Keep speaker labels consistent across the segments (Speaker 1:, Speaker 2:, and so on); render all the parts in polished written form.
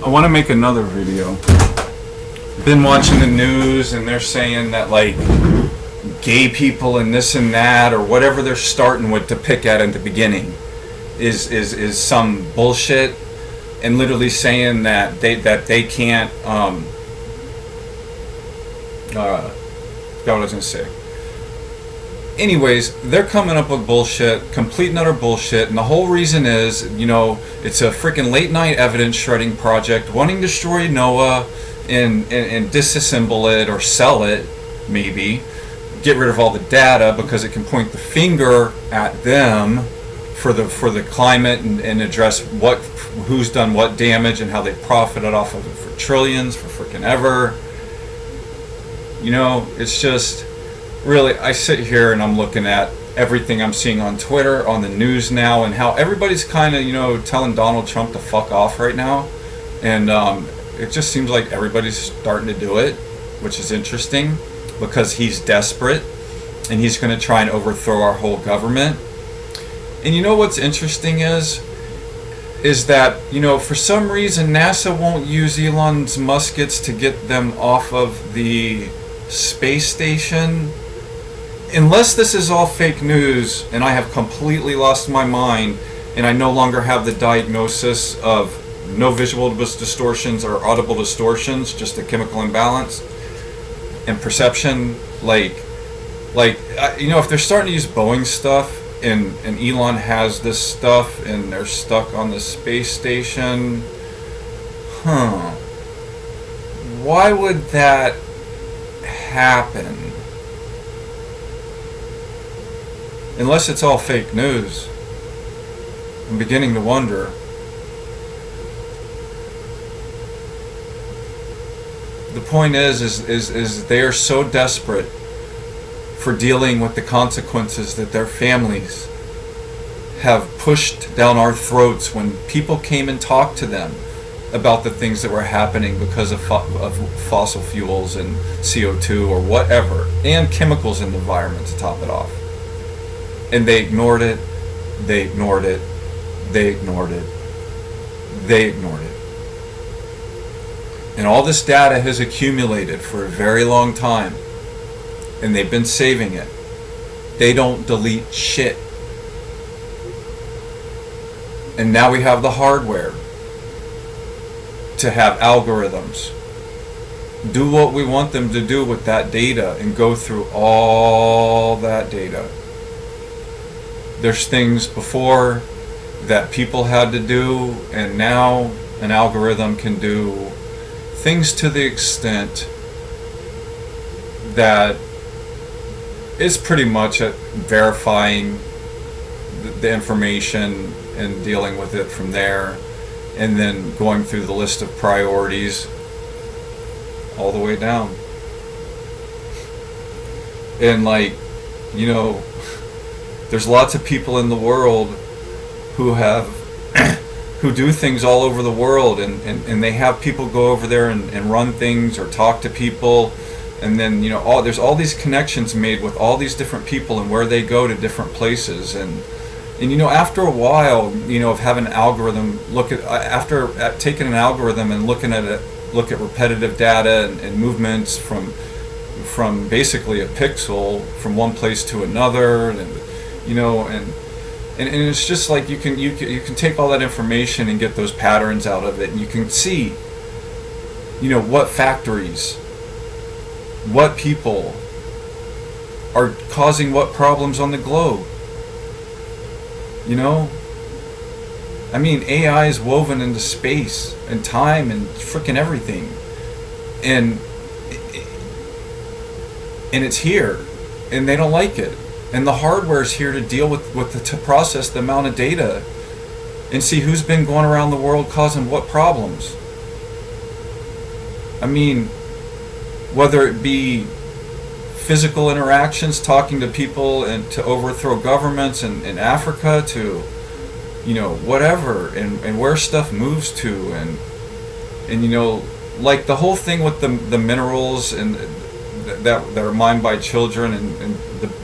Speaker 1: I want to make another video. Been watching the news and they're saying that like gay people and this and that or whatever they're starting with to pick at in the beginning is some bullshit, and literally saying that they can't forgot what I was gonna say. Anyways, they're coming up with bullshit, complete and utter bullshit, and the whole reason is, it's a freaking late night evidence shredding project, wanting to destroy Noah and disassemble it or sell it, maybe, get rid of all the data because it can point the finger at them for the climate and address who's done what damage and how they profited off of it for trillions, for freaking ever. It's just really, I sit here and I'm looking at everything I'm seeing on Twitter, on the news now, and how everybody's kind of, telling Donald Trump to fuck off right now. And it just seems like everybody's starting to do it, which is interesting because he's desperate and he's going to try and overthrow our whole government. And what's interesting is that, for some reason NASA won't use Elon Musk's to get them off of the space station. Unless this is all fake news and I have completely lost my mind and I no longer have the diagnosis of no visual distortions or audible distortions, just a chemical imbalance and perception, if they're starting to use Boeing stuff and Elon has this stuff and they're stuck on the space station, why would that happen? Unless it's all fake news. I'm beginning to wonder. The point is they are so desperate for dealing with the consequences that their families have pushed down our throats when people came and talked to them about the things that were happening because of fossil fuels and CO2 or whatever, and chemicals in the environment to top it off. And they ignored it, they ignored it, they ignored it, they ignored it. And all this data has accumulated for a very long time, and they've been saving it. They don't delete shit. And now we have the hardware to have algorithms do what we want them to do with that data and go through all that data. There's things before that people had to do, and now an algorithm can do things to the extent that it's pretty much at verifying the information and dealing with it from there, and then going through the list of priorities all the way down. And there's lots of people in the world who have who do things all over the world, and they have people go over there and run things or talk to people, and then there's all these connections made with all these different people and where they go to different places, and after a while of having an algorithm after taking an algorithm and look at repetitive data and movements from basically a pixel from one place to another, and it's just like you can take all that information and get those patterns out of it, and you can see what factories, what people are causing what problems on the globe. AI is woven into space and time and freaking everything, and it's here, and they don't like it. And the hardware is here to deal to process the amount of data and see who's been going around the world causing what problems. Whether it be physical interactions, talking to people and to overthrow governments in Africa, to whatever, and where stuff moves to, and the whole thing with the minerals and that are mined by children, and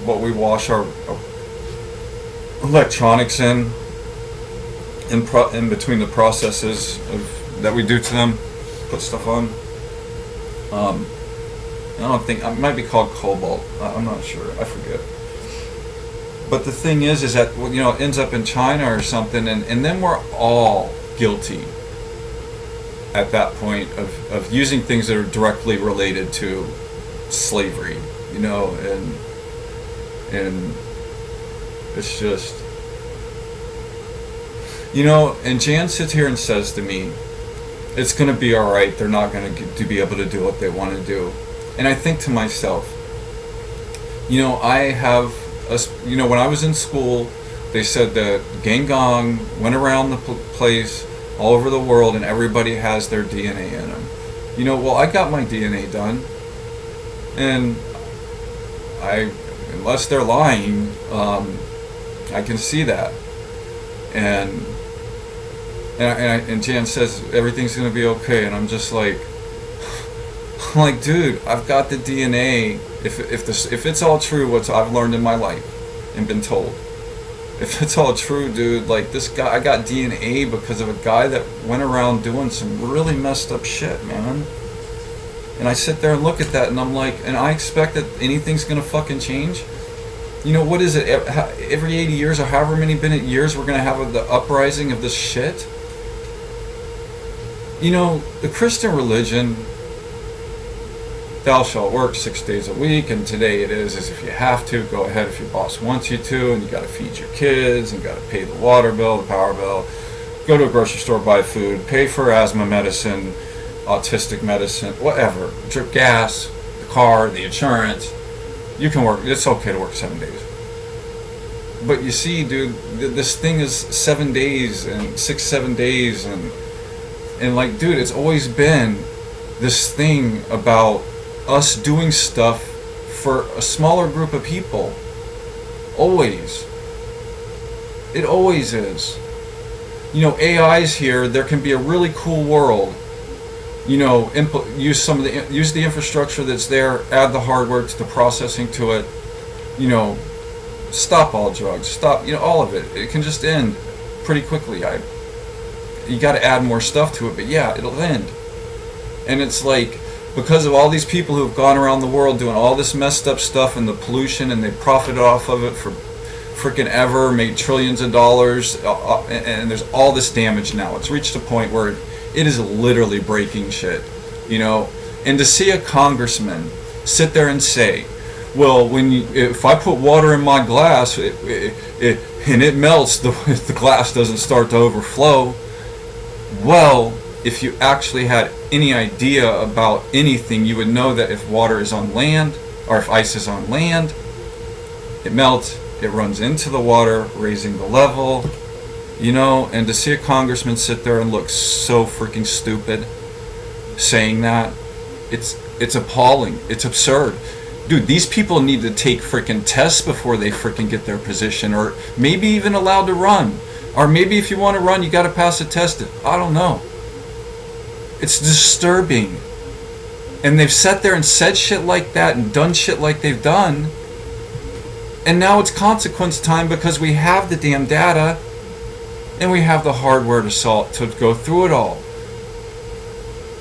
Speaker 1: what we wash our electronics in between the processes of that we do to them, put stuff on. I don't think it might be called cobalt. I'm not sure. I forget. But the thing is that it ends up in China or something, and then we're all guilty at that point of using things that are directly related to slavery, and it's just, and Jan sits here and says to me, it's going to be all right, they're not going to be able to do what they want to do. And I think to myself, I have, when I was in school, they said that Gang Gong went around the place all over the world and everybody has their DNA in them. Well, I got my DNA done, and unless they're lying, I can see that. And Jan says everything's gonna be okay, and I'm just like, dude, I've got the DNA. If it's all true, what I've learned in my life and been told, if it's all true, dude, like this guy, I got DNA because of a guy that went around doing some really messed up shit, man. And I sit there and look at that, and I'm like, and I expect that anything's gonna fucking change. What is it? Every 80 years or however many years we're gonna have the uprising of this shit. The Christian religion, thou shalt work 6 days a week, and today it is as if you have to. Go ahead if your boss wants you to, and you got to feed your kids, and got to pay the water bill, the power bill, go to a grocery store, buy food, pay for asthma medicine, autistic medicine, whatever, drip gas, the car, the insurance. You can work. It's okay to work 7 days. But you see, dude, this thing is 7 days and 6-7 days, and like, dude, it's always been this thing about us doing stuff for a smaller group of people. Always. It always is. AI's here. There can be a really cool world. Use the infrastructure that's there. Add the hardware to the processing to it. Stop all drugs. Stop. All of it. It can just end pretty quickly. You got to add more stuff to it, but yeah, it'll end. And it's like, because of all these people who've gone around the world doing all this messed up stuff and the pollution, and they profited off of it for freaking ever, made trillions of dollars, and there's all this damage now. It's reached a point where it is literally breaking shit, And to see a congressman sit there and say, well, if I put water in my glass and it melts, the glass doesn't start to overflow. Well, if you actually had any idea about anything, you would know that if water is on land, or if ice is on land, it melts, it runs into the water, raising the level, and to see a congressman sit there and look so freaking stupid saying that, it's appalling. It's absurd. Dude, these people need to take freaking tests before they freaking get their position, or maybe even allowed to run. Or maybe if you want to run, you got to pass a test. I don't know. It's disturbing. And they've sat there and said shit like that and done shit like they've done. And now it's consequence time because we have the damn data and we have the hardware to go through it all.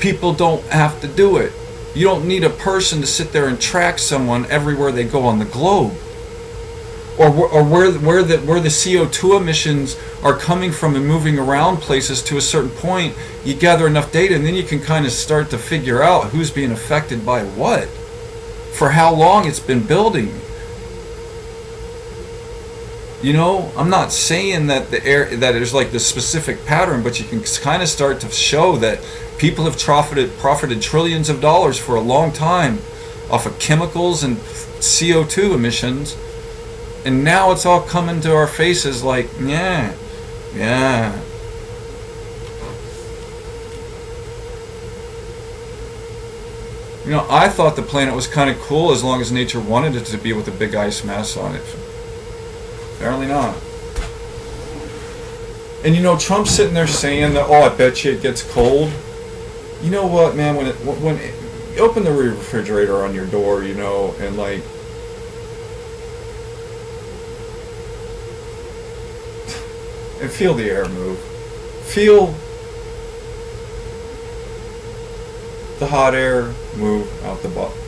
Speaker 1: People don't have to do it. You don't need a person to sit there and track someone everywhere they go on the globe. Or where the CO2 emissions are coming from and moving around places to a certain point. You gather enough data and then you can kind of start to figure out who's being affected by what, for how long it's been building. I'm not saying that that there's like this specific pattern, but you can kind of start to show that people have profited trillions of dollars for a long time off of chemicals and CO2 emissions. And now it's all coming to our faces like, yeah. I thought the planet was kind of cool as long as nature wanted it to be with a big ice mass on it. Apparently not. And Trump's sitting there saying that, I bet you it gets cold. You know what, man, when you open the refrigerator on your door, and like, and feel the air move. Feel hot air, move out the bottom.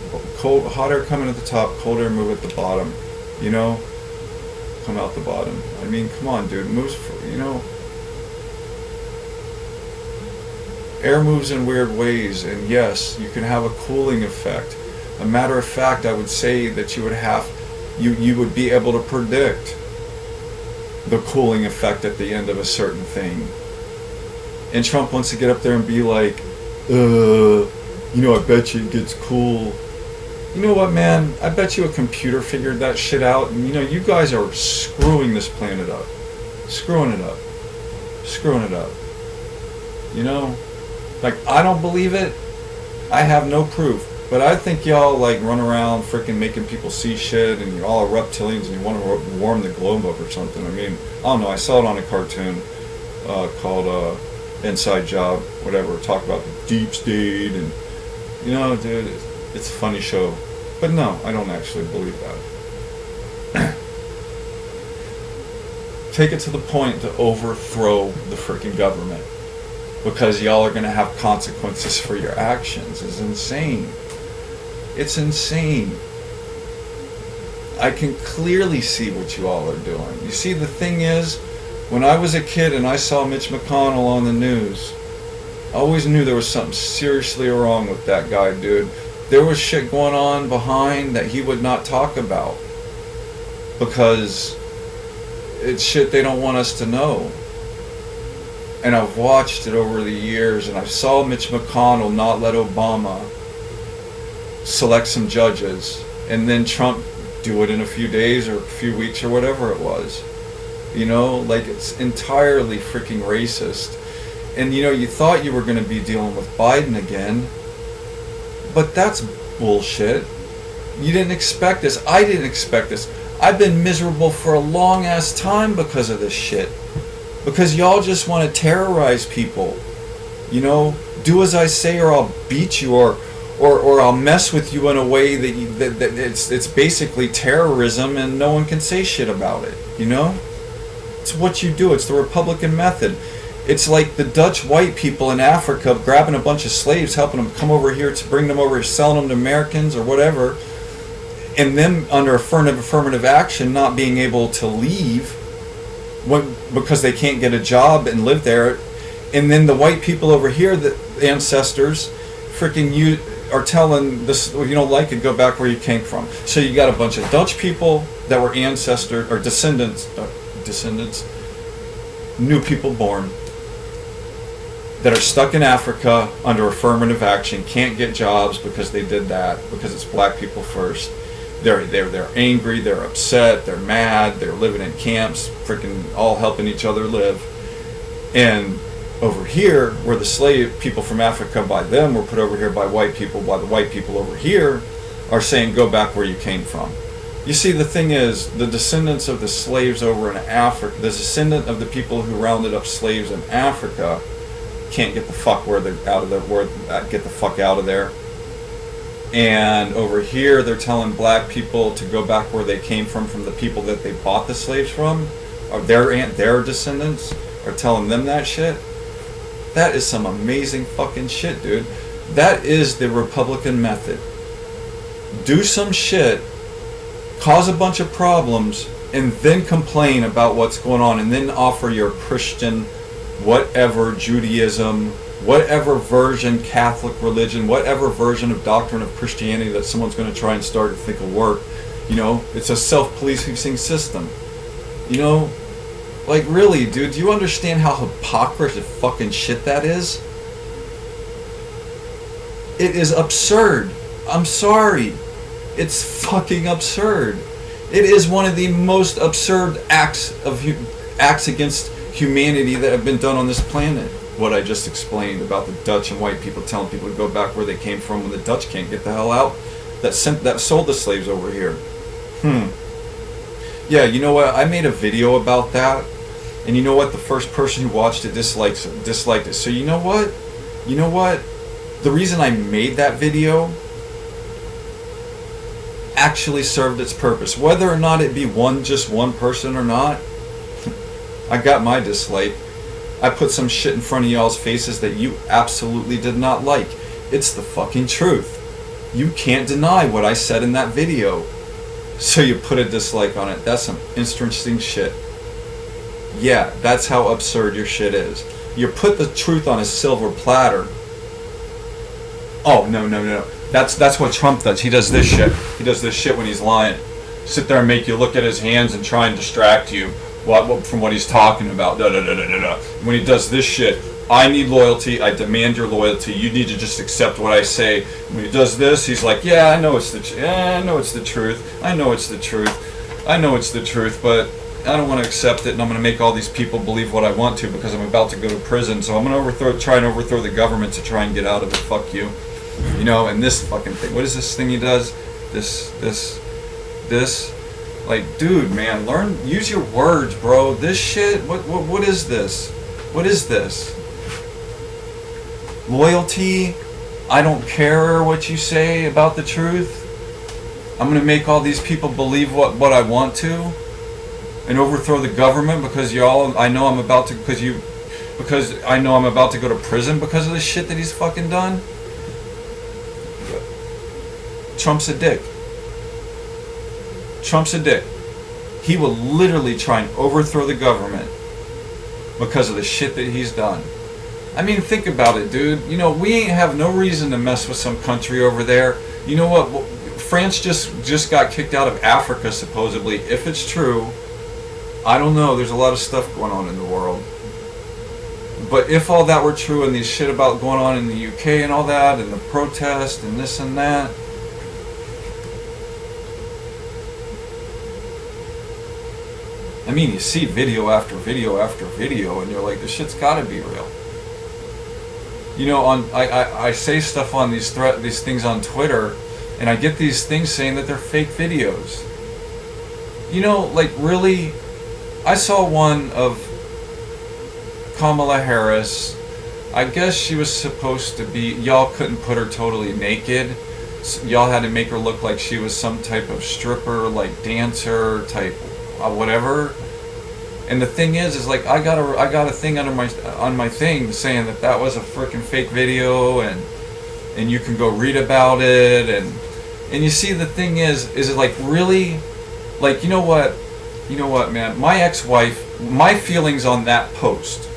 Speaker 1: Hot air coming at the top, cold air move at the bottom. You know, come out the bottom. I mean, come on, dude. Moves, you know. Air moves in weird ways, and yes, you can have a cooling effect. A matter of fact, I would say that you would be able to predict the cooling effect at the end of a certain thing. And Trump wants to get up there and be like, you know, I bet you it gets cool. You know what, man? I bet you a computer figured that shit out. And, you know, you guys are screwing this planet up. Screwing it up. Screwing it up. You know? Like, I don't believe it. I have no proof. But I think y'all, like, run around freaking making people see shit, and you're all reptilians, and you want to warm the globe up or something. I mean, I don't know. I saw it on a cartoon called Inside Job, whatever. Talk about the deep state, and, you know, dude, it's a funny show. But no, I don't actually believe that. Take it to the point to overthrow the freaking government, because y'all are going to have consequences for your actions. It's insane. It's insane. I can clearly see what you all are doing. You see, the thing is, when I was a kid and I saw Mitch McConnell on the news, I always knew there was something seriously wrong with that guy, dude. There was shit going on behind that he would not talk about, because it's shit they don't want us to know. And I've watched it over the years, and I saw Mitch McConnell not let Obama select some judges, and then Trump do it in a few days or a few weeks or whatever it was. You know, like, it's entirely freaking racist. And, you know, you thought you were going to be dealing with Biden again, but that's bullshit. You didn't expect this. I didn't expect this. I've been miserable for a long ass time because of this shit. Because y'all just want to terrorize people. You know, do as I say or I'll beat you, or I'll mess with you in a way that it's basically terrorism, and no one can say shit about it. You know? It's what you do. It's the Republican method. It's like the Dutch white people in Africa grabbing a bunch of slaves, helping them come over here, to bring them over here, selling them to Americans or whatever, and them under affirmative action not being able to leave because they can't get a job and live there. And then the white people over here, the ancestors, freaking you are telling this, you don't like it, go back where you came from. So you got a bunch of Dutch people that were ancestors or descendants, new people born, that are stuck in Africa under affirmative action, can't get jobs because they did that, because it's black people first. They're angry, they're upset, they're mad, they're living in camps, freaking all helping each other live. And over here, where the slave people from Africa by them were put over here by white people, while the white people over here are saying, go back where you came from. You see, the thing is, the descendants of the slaves over in Africa, the descendant of the people who rounded up slaves in Africa, can't get the fuck get the fuck out of there. And over here, they're telling black people to go back where they came from the people that they bought the slaves from, or their descendants are telling them that shit. That is some amazing fucking shit, dude. That is the Republican method. Do some shit, cause a bunch of problems, and then complain about what's going on, and then offer your Christian, whatever, Judaism, whatever version, Catholic religion, whatever version of doctrine of Christianity that someone's going to try and start to think will work. You know, it's a self-policing system. You know, like, really, dude, do you understand how hypocrisy fucking shit that is? It is absurd. I'm sorry. It's fucking absurd. It is one of the most absurd acts against humanity that have been done on this planet. What I just explained about the Dutch and white people telling people to go back where they came from when the Dutch can't get the hell out, that sold the slaves over here. Yeah, you know what? I made a video about that, and you know what? The first person who watched it disliked it. So you know what? The reason I made that video actually served its purpose. Whether or not it be just one person or not, I got my dislike. I put some shit in front of y'all's faces that you absolutely did not like. It's the fucking truth. You can't deny what I said in that video. So you put a dislike on it. That's some interesting shit. Yeah, that's how absurd your shit is. You put the truth on a silver platter. Oh, no. That's what Trump does. He does this shit. He does this shit when he's lying. Sit there and make you look at his hands and try and distract you from what he's talking about. When he does this shit, I need loyalty. I demand your loyalty. You need to just accept what I say. When he does this, he's like, yeah, I know it's the truth. I know it's the truth. I know it's the truth, but I don't want to accept it, and I'm going to make all these people believe what I want to because I'm about to go to prison. So I'm going to try and overthrow the government to try and get out of it. Fuck you. You know, and this fucking thing. What is this thing he does? This. Like, dude, man, use your words, bro. This shit, what is this? What is this? Loyalty? I don't care what you say about the truth. I'm gonna make all these people believe what I want to, and overthrow the government because I know I'm about to go to prison because of the shit that he's fucking done. Trump's a dick. Trump's a dick. He will literally try and overthrow the government because of the shit that he's done. I mean, think about it, dude. You know, we ain't have no reason to mess with some country over there. You know what? France just got kicked out of Africa, supposedly. If it's true, I don't know. There's a lot of stuff going on in the world. But if all that were true and these shit about going on in the UK and all that, and the protest and this and that, I mean, you see video after video after video, and you're like, this shit's got to be real. You know, I say stuff on these things on Twitter, and I get these things saying that they're fake videos. You know, like, really, I saw one of Kamala Harris. I guess she was supposed to be, y'all couldn't put her totally naked. Y'all had to make her look like she was some type of stripper, like dancer type, whatever. And the thing is like, I got a thing on my thing saying that was a freaking fake video, and you can go read about it, and you see, the thing is it like, really, like, you know what, man, my ex-wife, my feelings on that post,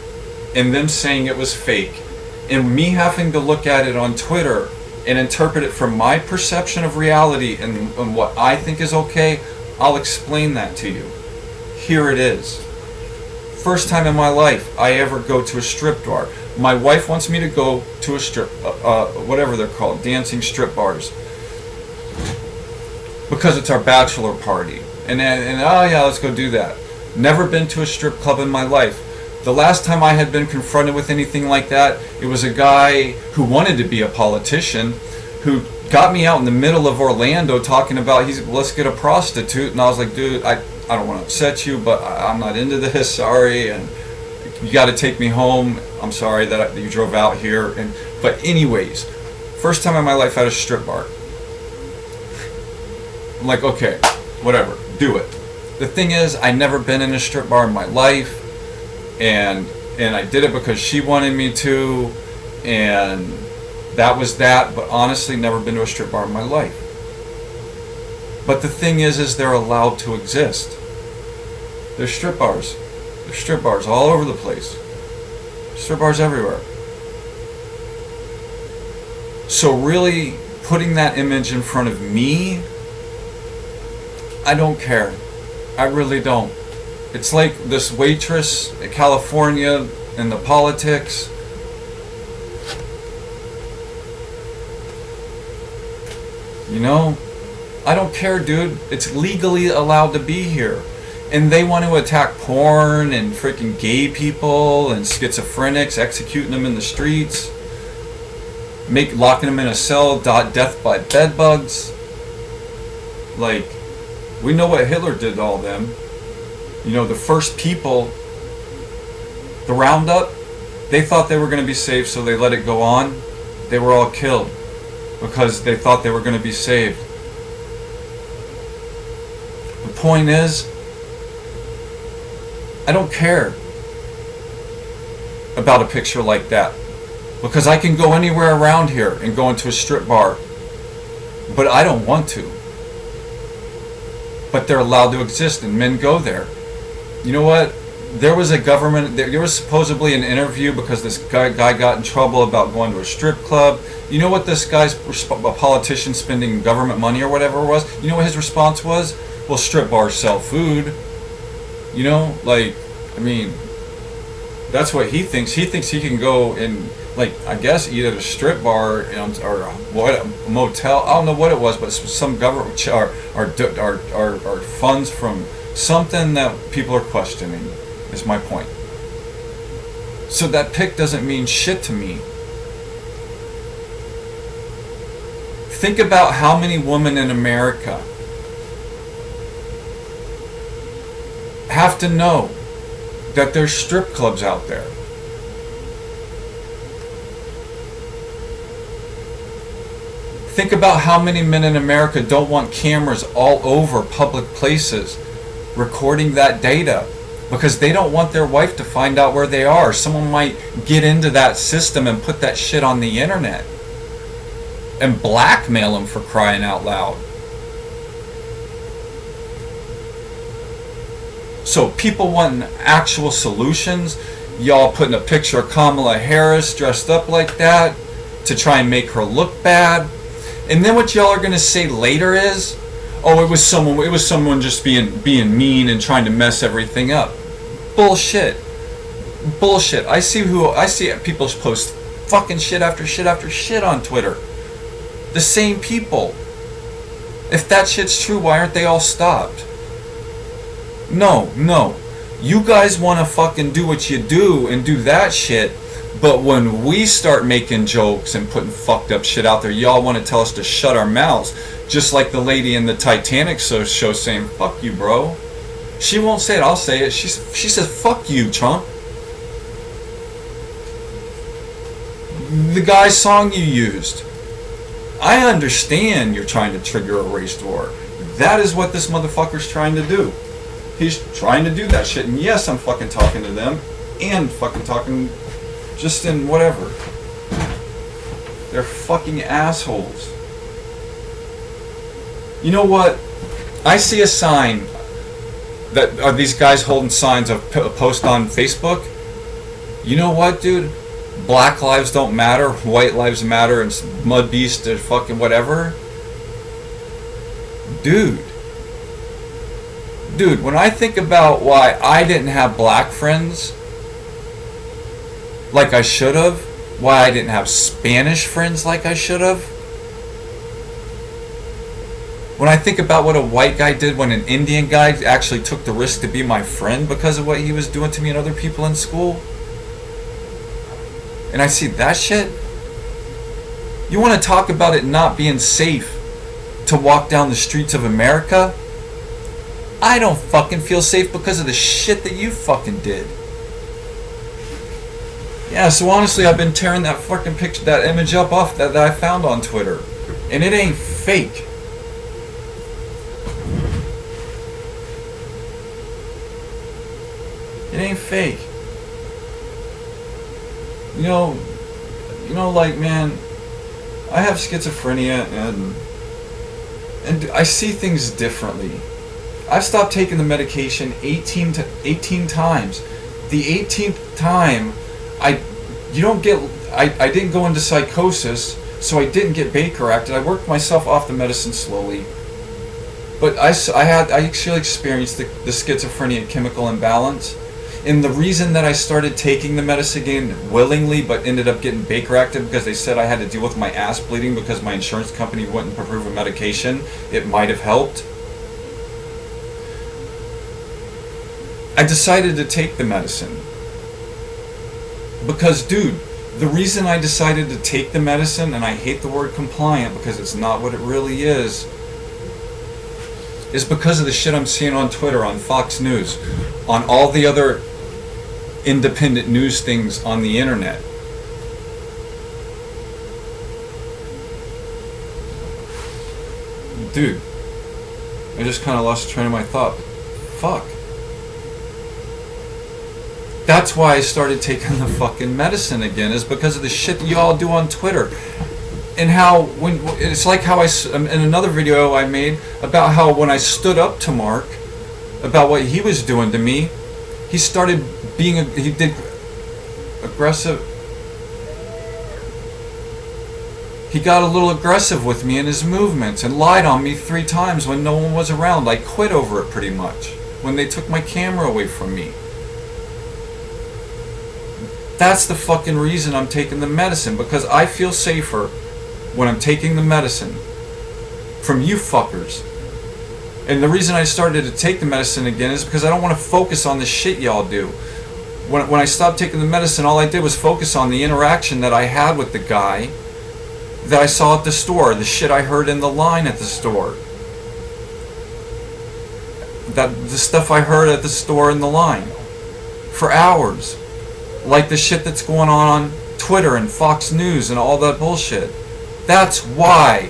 Speaker 1: and them saying it was fake, and me having to look at it on Twitter and interpret it from my perception of reality and what I think is okay, I'll explain that to you. Here it is. First time in my life I ever go to a strip bar. My wife wants me to go to a strip, whatever they're called, dancing strip bars, because it's our bachelor party. And oh yeah, let's go do that. Never been to a strip club in my life. The last time I had been confronted with anything like that, it was a guy who wanted to be a politician, who got me out in the middle of Orlando talking about, let's get a prostitute, and I was like, dude, I don't want to upset you, but I'm not into this, sorry, and you got to take me home. I'm sorry that you drove out here. But anyways, first time in my life at a strip bar. I'm like, okay, whatever, do it. The thing is, I never been in a strip bar in my life, and I did it because she wanted me to, and that was that. But honestly, never been to a strip bar in my life. But the thing is they're allowed to exist. There's strip bars. There's strip bars all over the place. Strip bars everywhere. So really, putting that image in front of me, I don't care. I really don't. It's like this waitress in California and the politics. You know, I don't care, dude. It's legally allowed to be here. And they want to attack porn and freaking gay people and schizophrenics, executing them in the streets, locking them in a cell, death by bed bugs. Like, we know what Hitler did to all them. You know, the first people, the roundup, they thought they were going to be safe, so they let it go on. They were all killed because they thought they were going to be saved. The point is, I don't care about a picture like that. Because I can go anywhere around here and go into a strip bar, but I don't want to. But they're allowed to exist, and men go there. You know what? There was a government, there was supposedly an interview because this guy got in trouble about going to a strip club. You know what this guy's, a politician spending government money or whatever it was? You know what his response was? Well, strip bars sell food. You know, like, I mean, that's what he thinks. He thinks he can go and, like, I guess eat at a strip bar or what, a motel. I don't know what it was, but some government or funds from something that people are questioning. Is my point. So that pic doesn't mean shit to me. Think about how many women in America have to know that there's strip clubs out there. Think about how many men in America don't want cameras all over public places recording that data because they don't want their wife to find out where they are. Someone might get into that system and put that shit on the internet and blackmail them, for crying out loud. So people want actual solutions. Y'all putting a picture of Kamala Harris dressed up like that to try and make her look bad. And then what y'all are going to say later is, oh, it was someone just being mean and trying to mess everything up. Bullshit. I see people post fucking shit after shit after shit on Twitter. The same people. If that shit's true, why aren't they all stopped? No. You guys want to fucking do what you do and do that shit, but when we start making jokes and putting fucked up shit out there, y'all want to tell us to shut our mouths. Just like the lady in the Titanic show saying, fuck you, bro. She won't say it, I'll say it. She says, fuck you, Trump. The guy's song you used. I understand you're trying to trigger a race war. That is what this motherfucker's trying to do. He's trying to do that shit. And yes, I'm fucking talking to them. And fucking talking just in whatever. They're fucking assholes. You know what? I see a sign that are these guys holding signs of a post on Facebook. You know what, dude? Black lives don't matter, white lives matter, and mud beast or fucking whatever. Dude, when I think about why I didn't have black friends like I should have, why I didn't have Spanish friends like I should have, when I think about what a white guy did when an Indian guy actually took the risk to be my friend because of what he was doing to me and other people in school, and I see that shit, you want to talk about it not being safe to walk down the streets of America? I don't fucking feel safe because of the shit that you fucking did. Yeah, so honestly, I've been tearing that fucking picture, that image up off that I found on Twitter, and it ain't fake. It ain't fake. You know, like, man, I have schizophrenia and I see things differently. I've stopped taking the medication 18 times. The 18th time, I didn't go into psychosis, so I didn't get Baker acted. I worked myself off the medicine slowly. But I actually experienced the schizophrenia chemical imbalance. And the reason that I started taking the medicine again willingly, but ended up getting Baker acted because they said I had to deal with my ass bleeding because my insurance company wouldn't approve a medication, it might have helped. I decided to take the medicine. Because, dude, the reason I decided to take the medicine, and I hate the word compliant because it's not what it really is because of the shit I'm seeing on Twitter, on Fox News, on all the other independent news things on the internet. Dude, I just kind of lost train of my thought. Fuck. That's why I started taking the fucking medicine again, is because of the shit that y'all do on Twitter. And how, when it's like how in another video I made about how when I stood up to Mark about what he was doing to me, he started being, he did aggressive. He got a little aggressive with me in his movements and lied on me 3 times when no one was around. I quit over it pretty much when they took my camera away from me. That's the fucking reason I'm taking the medicine, because I feel safer when I'm taking the medicine from you fuckers. And the reason I started to take the medicine again is because I don't want to focus on the shit y'all do. When I stopped taking the medicine, all I did was focus on the interaction that I had with the guy that I saw at the store, the shit I heard in the line at the store, the stuff I heard at the store in the line for hours, like the shit that's going on Twitter and Fox News and all that bullshit. That's why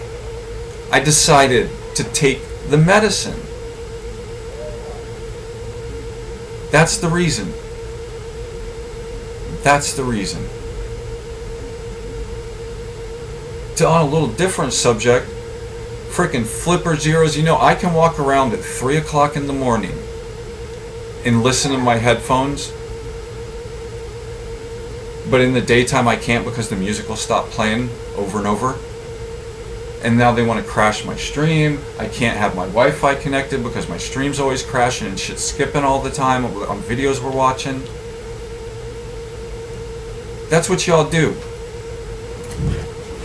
Speaker 1: I decided to take the medicine. That's the reason. That's the reason. On a little different subject, freaking flipper zeros. You know, I can walk around at 3 o'clock in the morning and listen to my headphones, but in the daytime I can't because the music will stop playing over and over. And now they want to crash my stream. I can't have my Wi-Fi connected because my stream's always crashing and shit's skipping all the time on videos we're watching. That's what y'all do.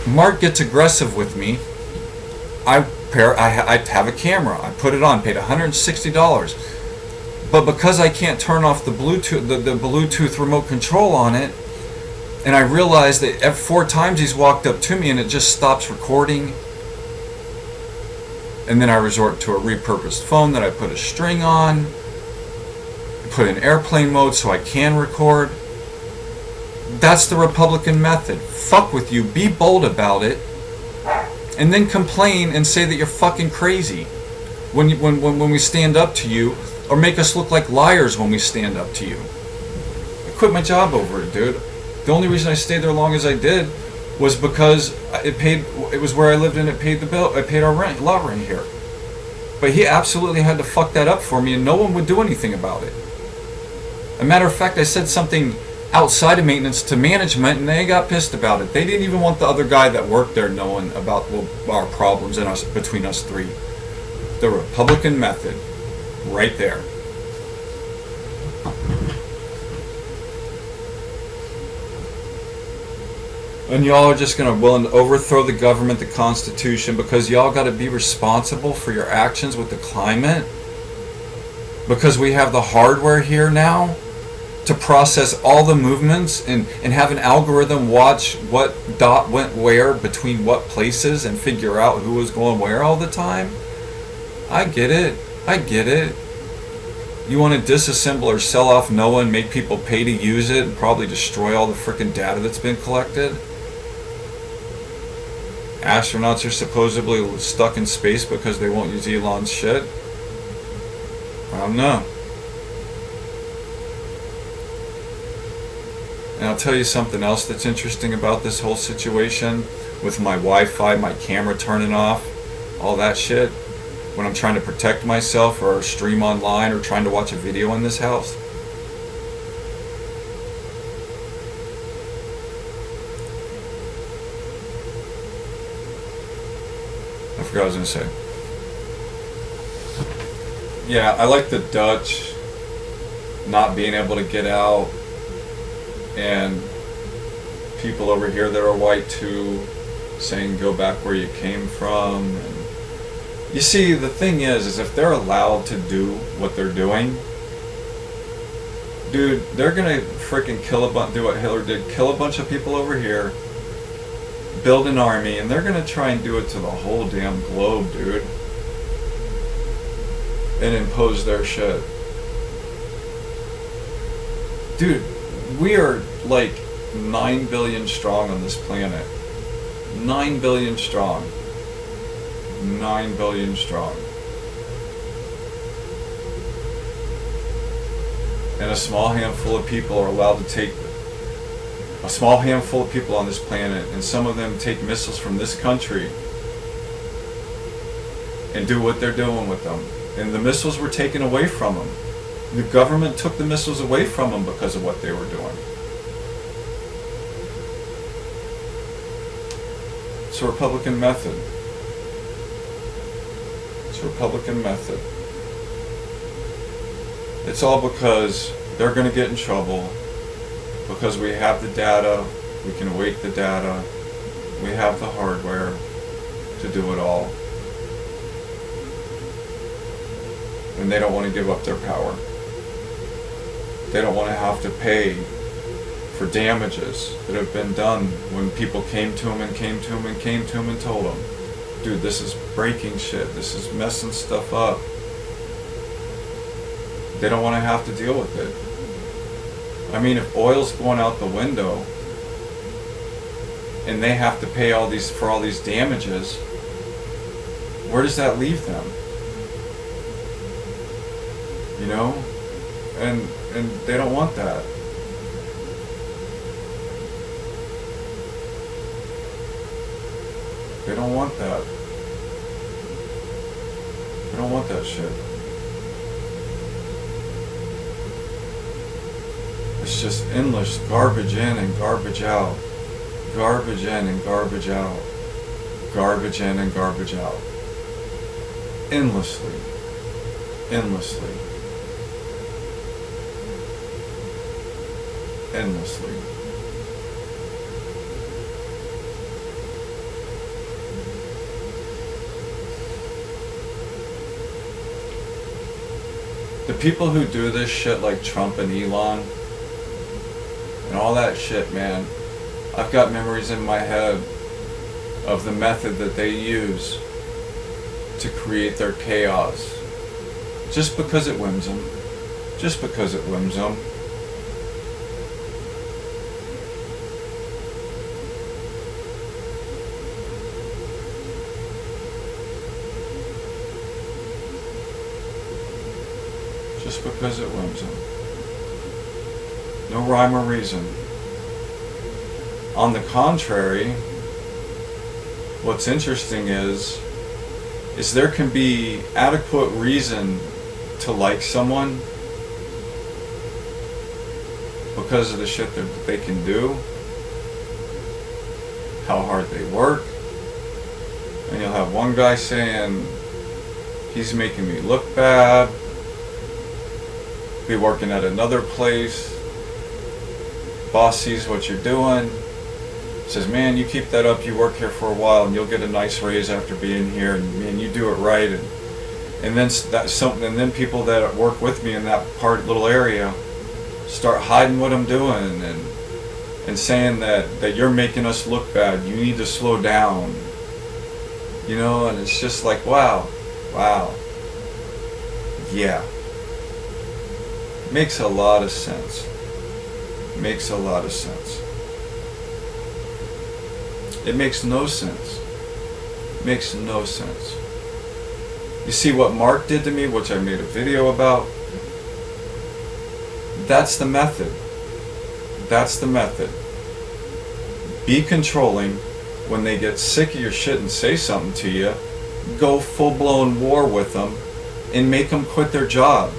Speaker 1: Mark gets aggressive with me. I have a camera. I put it on, paid $160. But because I can't turn off the Bluetooth, the Bluetooth remote control on it, and I realized that 4 times he's walked up to me and it just stops recording. And then I resort to a repurposed phone that I put a string on, put in airplane mode so I can record. That's the Republican method. Fuck with you, be bold about it, and then complain and say that you're fucking crazy when we stand up to you, or make us look like liars when we stand up to you. I quit my job over it, dude. The only reason I stayed there long as I did was because it was where I lived and it paid the bill. I paid our rent, lot rent here. But he absolutely had to fuck that up for me, and no one would do anything about it. As a matter of fact, I said something outside of maintenance to management, and they got pissed about it. They didn't even want the other guy that worked there knowing about our problems between us 3. The Republican method, right there. And y'all are just willing to overthrow the government, the Constitution, because y'all got to be responsible for your actions with the climate. Because we have the hardware here now to process all the movements and have an algorithm watch what dot went where between what places and figure out who was going where all the time. I get it. I get it. You want to disassemble or sell off NOAA and make people pay to use it and probably destroy all the freaking data that's been collected? Astronauts are supposedly stuck in space because they won't use Elon's shit? I don't know. And I'll tell you something else that's interesting about this whole situation with my Wi-Fi, my camera turning off, all that shit, when I'm trying to protect myself or stream online or trying to watch a video in this house. I forgot what I was going to say. Yeah, I like the Dutch not being able to get out, and people over here that are white too saying go back where you came from. And you see, the thing is if they're allowed to do what they're doing, dude, they're gonna freaking do what Hitler did, kill a bunch of people over here, build an army, and they're gonna try and do it to the whole damn globe, dude, and impose their shit. Dude, we are like 9 billion strong on this planet. 9 billion strong. 9 billion strong. And a small handful of people are allowed to take, a small handful of people on this planet, and some of them take missiles from this country and do what they're doing with them. And the missiles were taken away from them. The government took the missiles away from them because of what they were doing. It's a Republican method. It's a Republican method. It's all because they're going to get in trouble, because we have the data, we can await the data, we have the hardware to do it all. And they don't want to give up their power. They don't want to have to pay for damages that have been done when people came to them and came to them and came to them and told them, dude, this is breaking shit, this is messing stuff up. They don't want to have to deal with it. I mean, if oil's going out the window and they have to pay all these for all these damages, where does that leave them? You know? And they don't want that. They don't want that. They don't want that shit. It's just endless garbage in and garbage out. Garbage in and garbage out. Garbage in and garbage out. Endlessly. Endlessly. Endlessly. The people who do this shit, like Trump and Elon and all that shit, man, I've got memories in my head of the method that they use to create their chaos. Just because it whims them. Just because it whims them. Just because it whims them. No rhyme or reason. On the contrary, what's interesting is there can be adequate reason to like someone because of the shit that they can do, how hard they work, and you'll have one guy saying, he's making me look bad, be working at another place, boss sees what you're doing, says, man, you keep that up, you work here for a while and you'll get a nice raise after being here, and man, you do it right, and then that's something, and then people that work with me in that little area start hiding what I'm doing and saying that you're making us look bad, you need to slow down, you know, and it's just like, wow, yeah. Makes a lot of sense. Makes a lot of sense. It makes no sense. Makes no sense. You see what Mark did to me, which I made a video about? That's the method. That's the method. Be controlling. When they get sick of your shit and say something to you, go full-blown war with them and make them quit their job.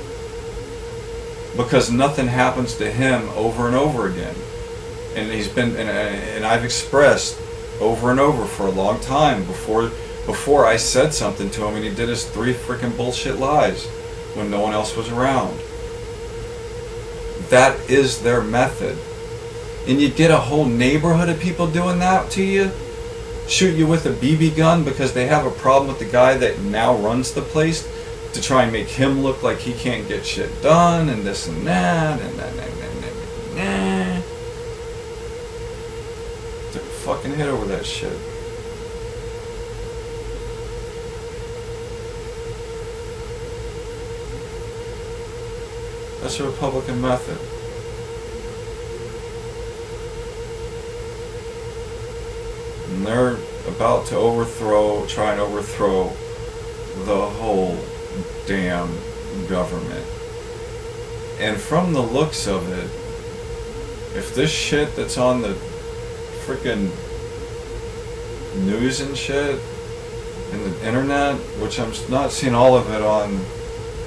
Speaker 1: Because nothing happens to him over and over again. And he's been, and I've expressed over and over for a long time before I said something to him and he did his 3 freaking bullshit lies when no one else was around. That is their method. And you get a whole neighborhood of people doing that to you, shoot you with a BB gun because they have a problem with the guy that now runs the place, to try and make him look like he can't get shit done and this and that and that. Took a fucking hit over that shit. That's the Republican method. And they're about to try and overthrow the whole damn government. And from the looks of it, if this shit that's on the freaking news and shit and the internet, which I'm not seeing all of it on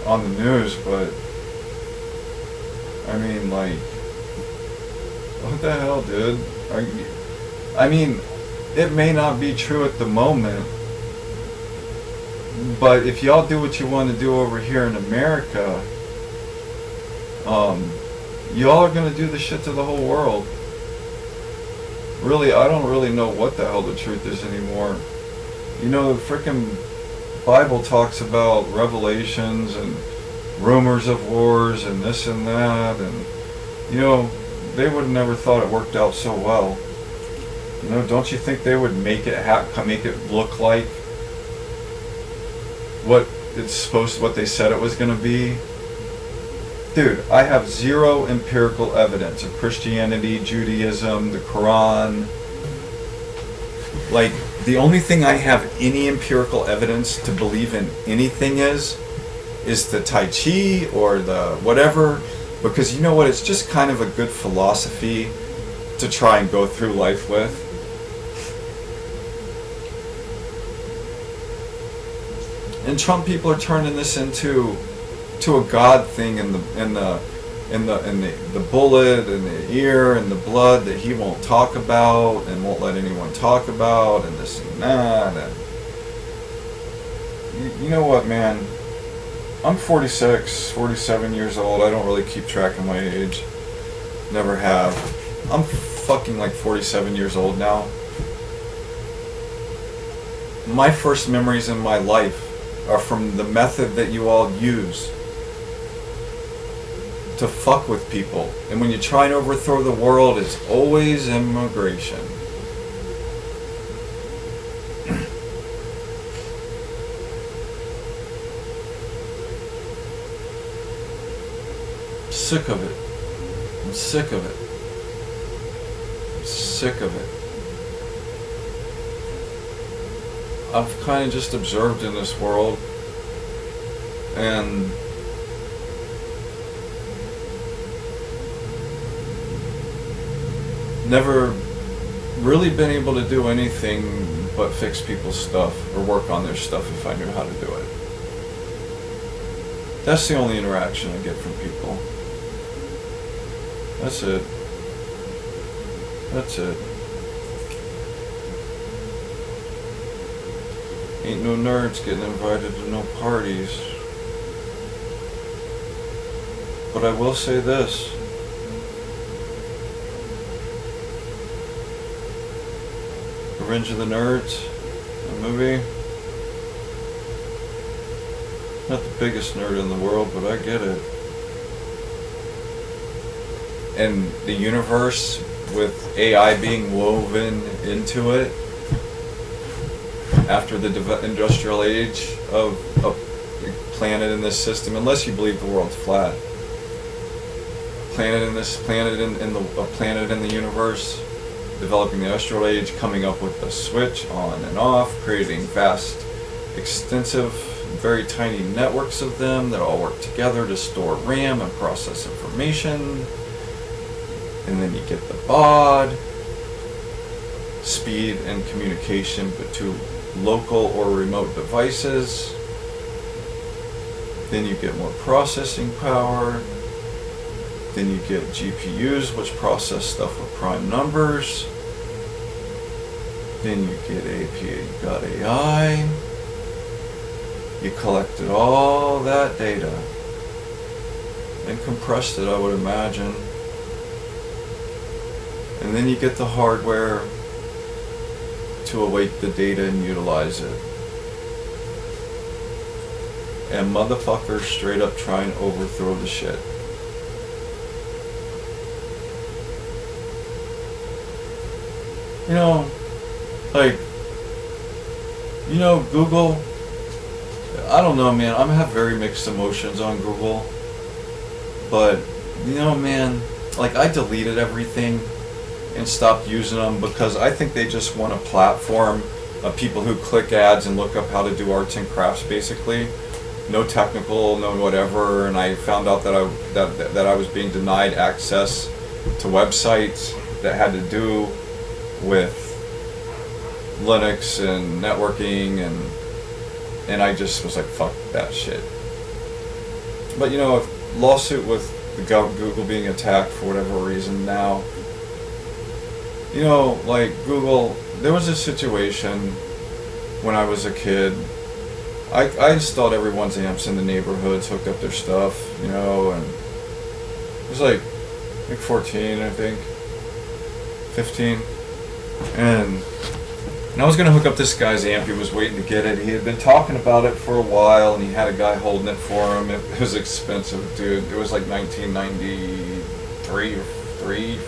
Speaker 1: the news, but I mean, like, what the hell, dude? I mean, it may not be true at the moment, but if y'all do what you want to do over here in America, y'all are gonna do the shit to the whole world. Really, I don't really know what the hell the truth is anymore. You know, the frickin' Bible talks about revelations and rumors of wars and this and that, and you know, they would have never thought it worked out so well. You know, don't you think they would make it look like what they said it was going to be? Dude, I have zero empirical evidence of Christianity, Judaism, the Quran. Like, the only thing I have any empirical evidence to believe in anything is the Tai Chi or the whatever, because you know what, it's just kind of a good philosophy to try and go through life with. And Trump people are turning this into a God thing in the bullet and the ear and the blood that he won't talk about and won't let anyone talk about and this and that. And you know what, man? I'm 46, 47 years old. I don't really keep track of my age. Never have. I'm fucking like 47 years old now. My first memories in my life are from the method that you all use to fuck with people. And when you try and overthrow the world, it's always immigration. Sick of it. I'm sick of it. I'm sick of it. I've kind of just observed in this world and never really been able to do anything but fix people's stuff or work on their stuff if I knew how to do it. That's the only interaction I get from people. That's it. That's it. Ain't no nerds getting invited to no parties. But I will say this. Revenge of the Nerds, a movie. Not the biggest nerd in the world, but I get it. And the universe with AI being woven into it after the industrial age of a planet in this system, unless you believe the world's flat. Planet in the universe, developing the industrial age, coming up with a switch on and off, creating vast, extensive, very tiny networks of them that all work together to store RAM and process information. And then you get the baud, speed and communication to local or remote devices. Then you get more processing power. Then you get GPUs, which process stuff with prime numbers. Then you get AI. You collected all that data and compressed it, I would imagine. And then you get the hardware to await the data and utilize it. And motherfuckers straight up try and overthrow the shit. You know, like, Google, I don't know, man, I have very mixed emotions on Google, but, man, like, I deleted everything and stopped using them because I think they just want a platform of people who click ads and look up how to do arts and crafts, basically. no technical, no whatever, and I found out that I was being denied access to websites that had to do with Linux and networking, and I just was like, fuck that shit. But a lawsuit with the Google being attacked for whatever reason now. Like Google, there was a situation when I was a kid. I installed everyone's amps in the neighborhoods, hooked up their stuff, and it was like 14, I think, 15, and I was gonna hook up this guy's amp. He was waiting to get it. He had been talking about it for a while, and he had a guy holding it for him. It was expensive, dude. It was like 1993 or 3,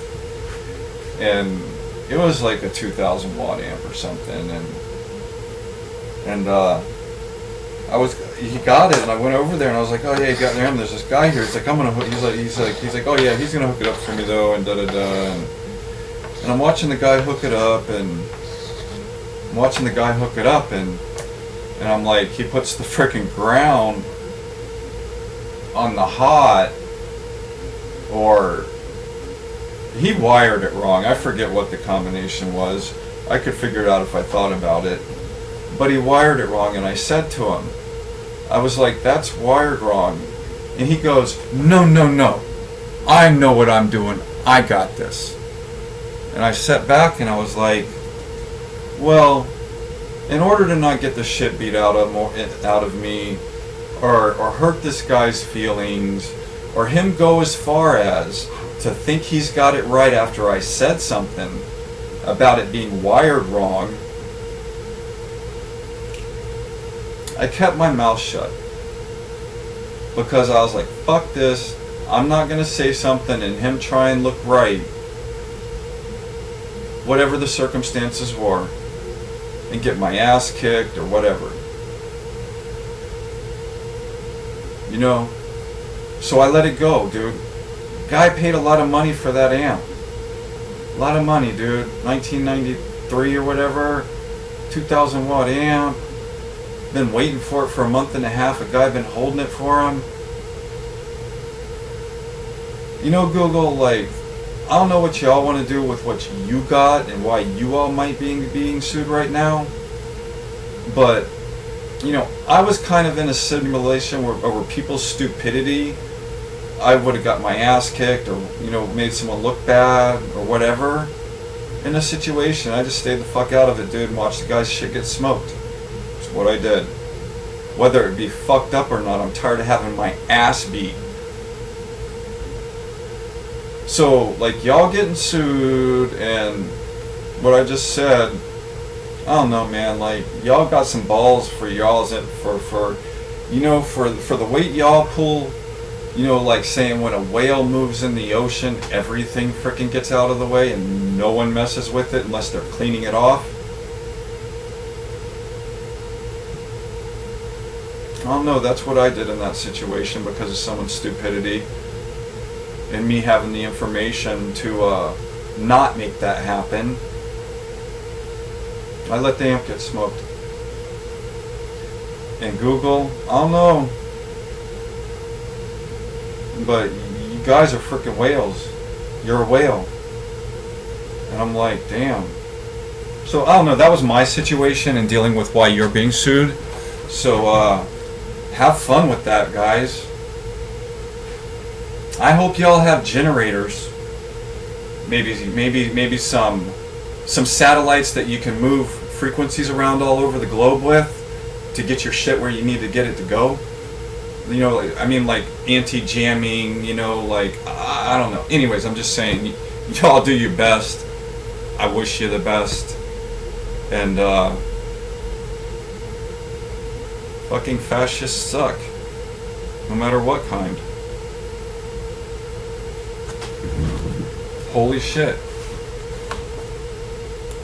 Speaker 1: and it was like a 2,000 watt amp or something, and he got it, and I went over there, and I was like, oh yeah, you got it. There's this guy here. He's like, I'm gonna hook. He's like, oh yeah, he's gonna hook it up for me though, and da da da. And I'm watching the guy hook it up, and I'm like, he puts the frickin' ground on the hot, or he wired it wrong. I forget what the combination was. I could figure it out if I thought about it. But he wired it wrong, and I said to him, I was like, that's wired wrong. And he goes, no, I know what I'm doing. I got this. And I sat back and I was like, well, in order to not get the shit beat out of me, or hurt this guy's feelings, or him go as far as to think he's got it right after I said something about it being wired wrong, I kept my mouth shut, because I was like, fuck this, I'm not going to say something and him try and look right, whatever the circumstances were, and get my ass kicked or whatever. So I let it go, dude. Guy paid a lot of money for that amp. A lot of money, dude. 1993 or whatever, 2,000 watt amp. Been waiting for it for a month and a half. A guy been holding it for him. Google, like, I don't know what y'all want to do with what you got and why you all might be being sued right now. But, I was kind of in a simulation where over people's stupidity, I would have got my ass kicked, or, made someone look bad or whatever. In a situation, I just stayed the fuck out of it, dude, and watched the guy's shit get smoked. What I did. Whether it be fucked up or not, I'm tired of having my ass beat. So, like, y'all getting sued, and what I just said, I don't know, man, like, y'all got some balls for y'all's, for the weight y'all pull, like saying when a whale moves in the ocean, everything frickin' gets out of the way, and no one messes with it unless they're cleaning it off. I don't know, that's what I did in that situation because of someone's stupidity and me having the information to not make that happen. I let the amp get smoked. And Google, I don't know, but you guys are freaking whales. You're a whale. And I'm like, damn. So I don't know, that was my situation in dealing with why you're being sued. So have fun with that, guys. I hope y'all have generators. Maybe some satellites that you can move frequencies around all over the globe with to get your shit where you need to get it to go. Like anti-jamming, like, I don't know. Anyways, I'm just saying, y'all do your best. I wish you the best. And, fucking fascists suck. No matter what kind. Holy shit.